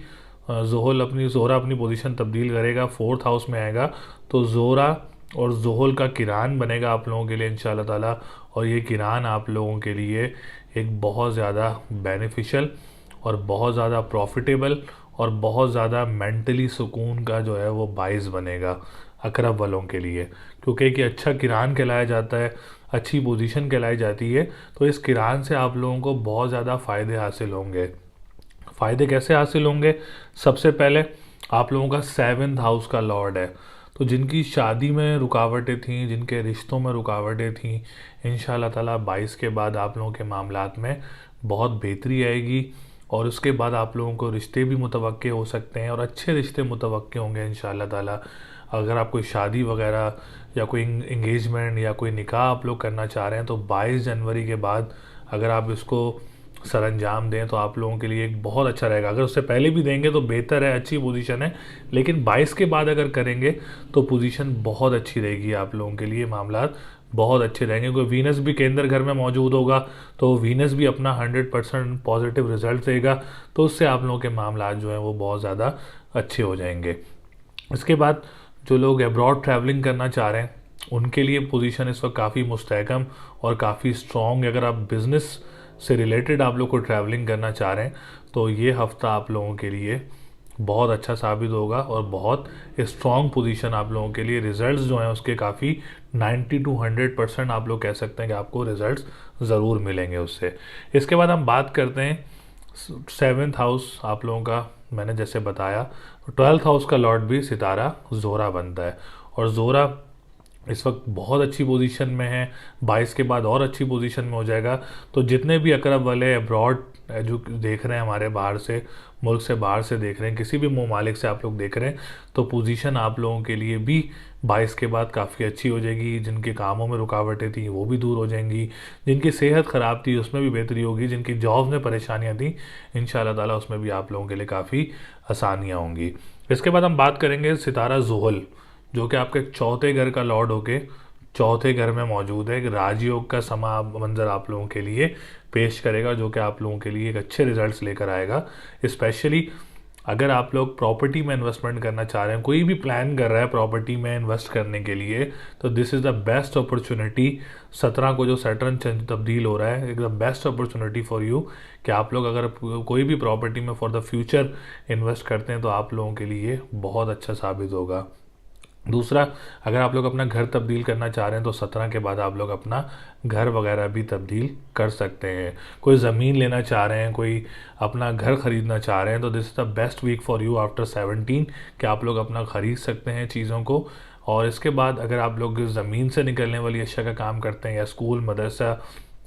जोहरा अपनी पोजीशन तब्दील करेगा, 4th हाउस में आएगा, तो जोरा और जोहल का किरान बनेगा आप लोगों के लिए इंशाल्लाह ताला। और ये किरान आप लोगों के लिए एक बहुत ज़्यादा बेनिफिशियल और बहुत ज़्यादा प्रॉफिटेबल और बहुत ज़्यादा मेंटली सुकून का जो है वो बाइस बनेगा अकरब वालों के लिए, क्योंकि एक अच्छा किरान कहलाया जाता है, अच्छी पोजीशन कहलाई जाती है। तो इस किरान से आप लोगों को बहुत ज़्यादा फ़ायदे हासिल होंगे। फ़ायदे कैसे हासिल होंगे? सबसे पहले आप लोगों का 7th हाउस का लॉर्ड है, तो जिनकी शादी में रुकावटें थीं, जिनके रिश्तों में रुकावटें थीं, इंशाल्लाह ताला 22 के बाद आप लोगों के मामलात में बहुत बेहतरी आएगी। और उसके बाद आप लोगों को रिश्ते भी मुतवक्के हो सकते हैं, और अच्छे रिश्ते मुतवक्के होंगे इंशाल्लाह ताला। अगर आप कोई शादी वगैरह या कोई इंगेजमेंट या कोई निकाह आप लोग करना चाह रहे हैं, तो 22 जनवरी के बाद अगर आप इसको सर अंजाम दें तो आप लोगों के लिए एक बहुत अच्छा रहेगा। अगर उससे पहले भी देंगे तो बेहतर है, अच्छी पोजीशन है, लेकिन 22 के बाद अगर करेंगे तो पोजीशन बहुत अच्छी रहेगी आप लोगों के लिए, मामलात बहुत अच्छे रहेंगे। क्योंकि वीनस भी केंद्र घर में मौजूद होगा, तो वीनस भी अपना 100% पॉजिटिव रिजल्ट देगा, तो उससे आप लोगों के मामलात जो हैं वो बहुत ज़्यादा अच्छे हो जाएंगे। इसके बाद जो लोग अब्रॉड ट्रैवलिंग करना चाह रहे हैं, उनके लिए पोजीशन इस वक्त काफ़ी मुस्तहकम और काफ़ी स्ट्रॉन्ग। अगर आप बिज़नेस से रिलेटेड आप लोग को ट्रैवलिंग करना चाह रहे हैं, तो ये हफ्ता आप लोगों के लिए बहुत अच्छा साबित होगा और बहुत स्ट्रॉन्ग पोजीशन आप लोगों के लिए। रिजल्ट्स जो हैं उसके काफ़ी 90 to 100% आप लोग कह सकते हैं कि आपको रिजल्ट्स ज़रूर मिलेंगे उससे। इसके बाद हम बात करते हैं 7th हाउस आप लोगों का। मैंने जैसे बताया 12th हाउस का लॉर्ड भी सितारा ज़ोरा बनता है, और ज़ोरा इस वक्त बहुत अच्छी पोजीशन में है, 22 के बाद और अच्छी पोजीशन में हो जाएगा। तो जितने भी अकरब वाले अब्रॉड जो देख रहे हैं, हमारे बाहर से, मुल्क से बाहर से देख रहे हैं, किसी भी ममालिक से आप लोग देख रहे हैं, तो पोजीशन आप लोगों के लिए भी 22 के बाद काफ़ी अच्छी हो जाएगी। जिनके कामों में रुकावटें थी वो भी दूर हो जाएंगी, जिनकी सेहत ख़राब थी उसमें भी बेहतरी होगी, जिनकी जॉब में परेशानियाँ थी इंशाल्लाह ताला उसमें भी आप लोगों के लिए काफ़ी आसानियाँ होंगी। इसके बाद हम बात करेंगे सितारा ज़ुहल, जो कि आपके चौथे घर का लॉर्ड होके चौथे घर में मौजूद है। एक राजयोग का समा मंजर आप लोगों के लिए पेश करेगा, जो कि आप लोगों के लिए एक अच्छे रिजल्ट्स लेकर आएगा। स्पेशली अगर आप लोग प्रॉपर्टी में इन्वेस्टमेंट करना चाह रहे हैं, कोई भी प्लान कर रहा है प्रॉपर्टी में इन्वेस्ट करने के लिए, तो this is the best opportunity. 17 को जो सैटर्न तब्दील हो रहा है, एक the best opportunity for you कि आप लोग अगर कोई भी प्रॉपर्टी में फॉर द फ्यूचर इन्वेस्ट करते हैं तो आप लोगों के लिए बहुत अच्छा साबित होगा। दूसरा, अगर आप लोग अपना घर तब्दील करना चाह रहे हैं तो 17 के बाद आप लोग अपना घर वगैरह भी तब्दील कर सकते हैं। कोई ज़मीन लेना चाह रहे हैं, कोई अपना घर ख़रीदना चाह रहे हैं, तो this is the best week for you after 17 कि आप लोग अपना ख़रीद सकते हैं चीज़ों को। और इसके बाद अगर आप लोग ज़मीन से निकलने वाली अशिया का काम करते हैं, या स्कूल, मदरसा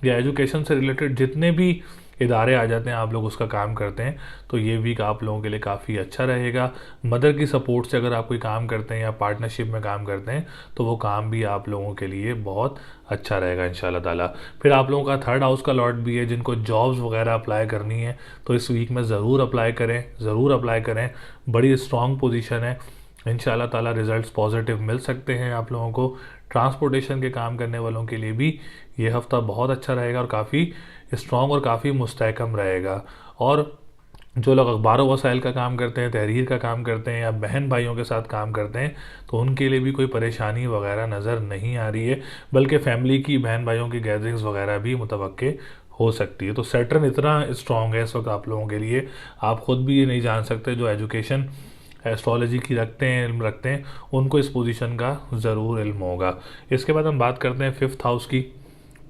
या एजुकेशन से रिलेटेड जितने भी इदारे आ जाते हैं आप लोग उसका काम करते हैं, तो ये वीक आप लोगों के लिए काफ़ी अच्छा रहेगा। मदर की सपोर्ट से अगर आप कोई काम करते हैं या पार्टनरशिप में काम करते हैं तो वो काम भी आप लोगों के लिए बहुत अच्छा रहेगा इंशाल्लाह ताला। फिर आप लोगों का 3rd हाउस का लॉर्ड भी है, जिनको जॉब्स वगैरह अप्लाई करनी है तो इस वीक में ज़रूर अप्लाई करें, ज़रूर अप्लाई करें। बड़ी स्ट्रॉन्ग पोजीशन है, इंशाल्लाह ताला रिज़ल्ट्स पॉजिटिव मिल सकते हैं आप लोगों को। ट्रांसपोर्टेशन के काम करने वालों के लिए भी ये हफ़्ता बहुत अच्छा रहेगा और काफ़ी स्ट्रॉन्ग और काफ़ी मुस्तहकम रहेगा। और जो लोग अखबारों वसाइल का काम करते हैं, तहरीर का काम करते हैं, या बहन भाइयों के साथ काम करते हैं, तो उनके लिए भी कोई परेशानी वगैरह नज़र नहीं आ रही है, बल्कि फैमिली की, बहन भाइयों की गैदरिंग्स वगैरह भी मुतवक्के हो सकती है। तो सैटर्न इतना स्ट्रॉन्ग है इस वक्त आप लोगों के लिए, आप ख़ुद भी ये नहीं जान सकते। जो एजुकेशन एस्ट्रोलॉजी की इल्म रखते हैं उनको इस पोजीशन का ज़रूर इल्म होगा। इसके बाद हम बात करते हैं 5th हाउस की,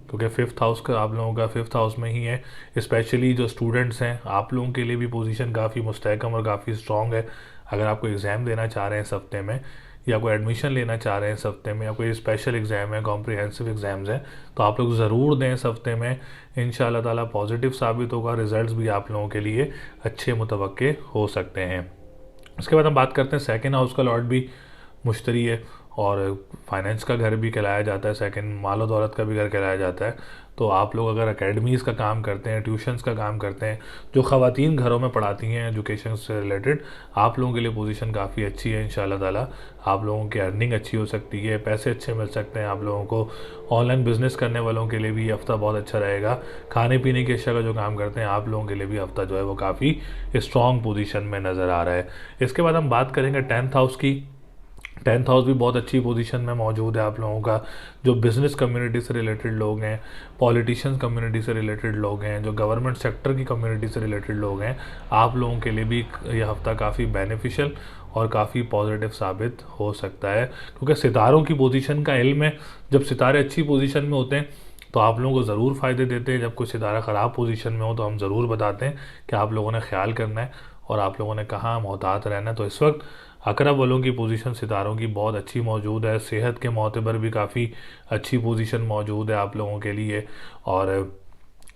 क्योंकि 5th हाउस का आप लोगों का 5th हाउस में ही है। स्पेशली जो स्टूडेंट्स हैं आप लोगों के लिए भी पोजीशन काफ़ी मुस्तहकम और काफ़ी स्ट्रॉन्ग है। अगर आप कोई एग्ज़ाम देना चाह रहे हैं इस हफ्ते में, या कोई एडमिशन लेना चाह रहे हैं इस हफ्ते में, या कोई स्पेशल एग्ज़ाम है, कॉम्प्रिहेंसिव एग्ज़ाम्स हैं, तो आप लोग ज़रूर दें इस हफ्ते में। इंशाल्लाह ताला पॉजिटिव साबित होगा, रिज़ल्ट्स भी आप लोगों के लिए अच्छे मुतवक्के हो सकते हैं। उसके बाद हम बात करते हैं 2nd हाउस का लॉर्ड भी मुश्तरी है, और फाइनेंस का घर भी कहलाया जाता है, सेकंड मालो दौलत का भी घर कहलाया जाता है। तो आप लोग अगर एकेडमीज़ का काम करते हैं, ट्यूशन्स का काम करते हैं, जो ख़वातीन घरों में पढ़ाती हैं एजुकेशन से रिलेटेड, आप लोगों के लिए पोजीशन काफ़ी अच्छी है इंशाल्लाह ताला। आप लोगों की अर्निंग अच्छी हो सकती है, पैसे अच्छे मिल सकते हैं आप लोगों को। ऑनलाइन बिज़नेस करने वालों के लिए भी हफ्ता बहुत अच्छा रहेगा। खाने पीने की अशिया का जो काम करते हैं आप लोगों के लिए भी हफ्ता जो है वो काफ़ी स्ट्रॉन्ग पोजीशन में नज़र आ रहा है। इसके बाद हम बात करेंगे 10th हाउस की। 10th हाउस भी बहुत अच्छी पोजीशन में मौजूद है आप लोगों का। जो बिज़नेस कम्युनिटी से रिलेटेड लोग हैं, पॉलिटिशियंस कम्युनिटी से रिलेटेड लोग हैं, जो गवर्नमेंट सेक्टर की कम्युनिटी से रिलेटेड लोग हैं, आप लोगों के लिए भी ये हफ़्ता काफ़ी बेनिफिशियल और काफ़ी पॉजिटिव साबित हो सकता है, क्योंकि सितारों की पोजीशन का इल्म है। जब सितारे अच्छी पोजीशन में होते हैं तो आप लोगों को ज़रूर फ़ायदे देते हैं। जब कोई सितारा ख़राब पोजीशन में हो तो हम ज़रूर बताते हैं कि आप लोगों ने ख्याल करना है और आप लोगों ने कहाँ मोहतात रहना है। तो इस वक्त अकरब वालों की पोजीशन सितारों की बहुत अच्छी मौजूद है। सेहत के मोतबर भी काफ़ी अच्छी पोजीशन मौजूद है आप लोगों के लिए, और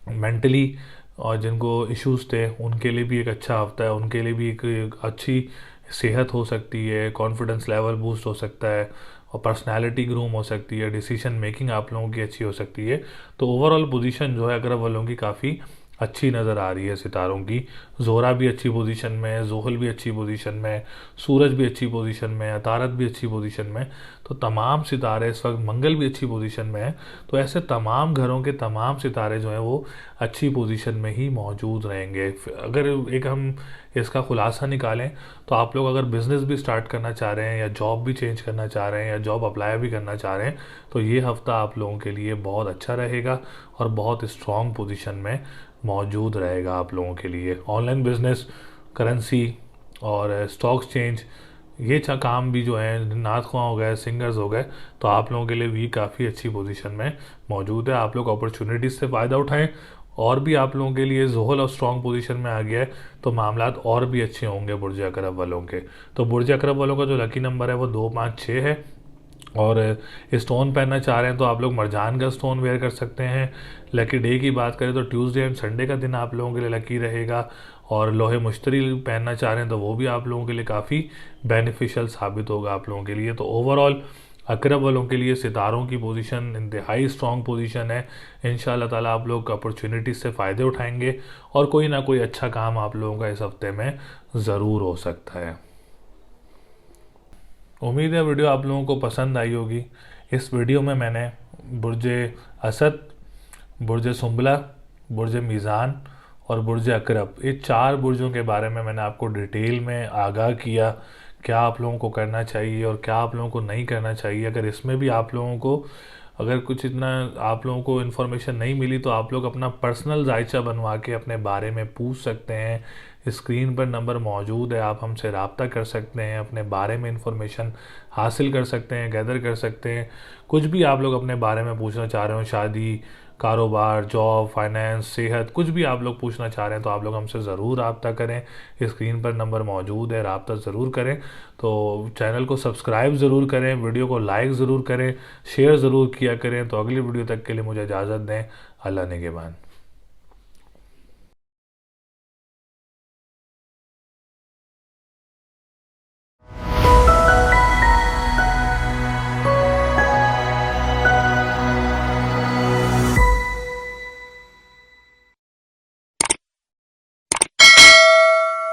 मेंटली और जिनको इश्यूज़ थे उनके लिए भी एक अच्छा हफ्ता है, उनके लिए भी एक अच्छी सेहत हो सकती है, कॉन्फिडेंस लेवल बूस्ट हो सकता है, और पर्सनालिटी ग्रूम हो सकती है, डिसीजन मेकिंग आप लोगों की अच्छी हो सकती है। तो ओवरऑल पोजीशन जो है अकरब वालों की काफ़ी अच्छी नज़र आ रही है सितारों की। ज़ोहरा भी अच्छी पोजीशन में है, ज़ुहल भी अच्छी पोजीशन में है, सूरज भी अच्छी पोजीशन में है, तारत भी अच्छी पोजीशन में। तो तमाम सितारे इस वक्त, मंगल भी अच्छी पोजीशन में है। तो ऐसे तमाम घरों के तमाम सितारे जो हैं वो अच्छी पोजीशन में ही मौजूद रहेंगे। अगर एक हम इसका खुलासा निकालें तो आप लोग अगर बिज़नेस भी स्टार्ट करना चाह रहे हैं, या जॉब भी चेंज करना चाह रहे हैं, या जॉब अप्लाई भी करना चाह रहे हैं, तो ये हफ़्ता आप लोगों के लिए बहुत अच्छा रहेगा और बहुत स्ट्रॉन्ग पोजीशन में मौजूद रहेगा आप लोगों के लिए। ऑनलाइन बिज़नेस, करेंसी, और स्टॉक एक्सचेंज, ये काम भी जो है, नाथखुआ हो गए, सिंगर्स हो गए, तो आप लोगों के लिए भी काफ़ी अच्छी पोजीशन में मौजूद है। आप लोग अपॉर्चुनिटीज़ से फ़ायदा उठाएं। और भी आप लोगों के लिए जोहल और स्ट्रॉन्ग पोजीशन में आ गया है, तो मामलात और भी अच्छे होंगे बुर्ज अकरब वालों के। तो बुर्ज अकरब वालों का जो लकी नंबर है वो 256 है। और स्टोन पहनना चाह रहे हैं तो आप लोग मरजान का स्टोन वेयर कर सकते हैं। लकी डे की बात करें तो ट्यूसडे एंड संडे का दिन आप लोगों के लिए लकी रहेगा। और लोहे मुश्तरी पहनना चाह रहे हैं तो वो भी आप लोगों के लिए काफ़ी बेनिफिशियल साबित होगा आप लोगों के लिए। तो ओवरऑल अकरब वालों के लिए सितारों की पोजीशन इंतहाई स्ट्रॉन्ग पोजीशन है। इंशाल्लाह ताला आप लोग अपॉर्चुनिटीज से फ़ायदे उठाएंगे और कोई ना कोई अच्छा काम आप लोगों का इस हफ्ते में ज़रूर हो सकता है। उम्मीद है वीडियो आप लोगों को पसंद आई होगी। इस वीडियो में मैंने बुर्ज असद, बुर्ज सुंबला, बुर्ज मीज़ान और बुर्ज अकरब, ये 4 बुर्जों के बारे में मैंने आपको डिटेल में आगाह किया, क्या आप लोगों को करना चाहिए और क्या आप लोगों को नहीं करना चाहिए। अगर इसमें भी आप लोगों को अगर कुछ इतना आप लोगों को इन्फॉर्मेशन नहीं मिली तो आप लोग अपना पर्सनल जायचा बनवा के अपने बारे में पूछ सकते हैं। स्क्रीन पर नंबर मौजूद है, आप हमसे रब्ता कर सकते हैं, अपने बारे में इन्फॉर्मेशन हासिल कर सकते हैं, गैदर कर सकते हैं। कुछ भी आप लोग अपने बारे में पूछना चाह रहे हो, शादी, कारोबार, जॉब, फाइनेंस, सेहत, कुछ भी आप लोग पूछना चाह रहे हैं तो आप लोग हमसे ज़रूर रब्ता करें। स्क्रीन पर नंबर मौजूद है, रब्ता ज़रूर करें। तो चैनल को सब्सक्राइब ज़रूर करें, वीडियो को लाइक ज़रूर करें, शेयर ज़रूर किया करें। तो अगली वीडियो तक के लिए मुझे इजाज़त दें। अल्लाह निगहबान।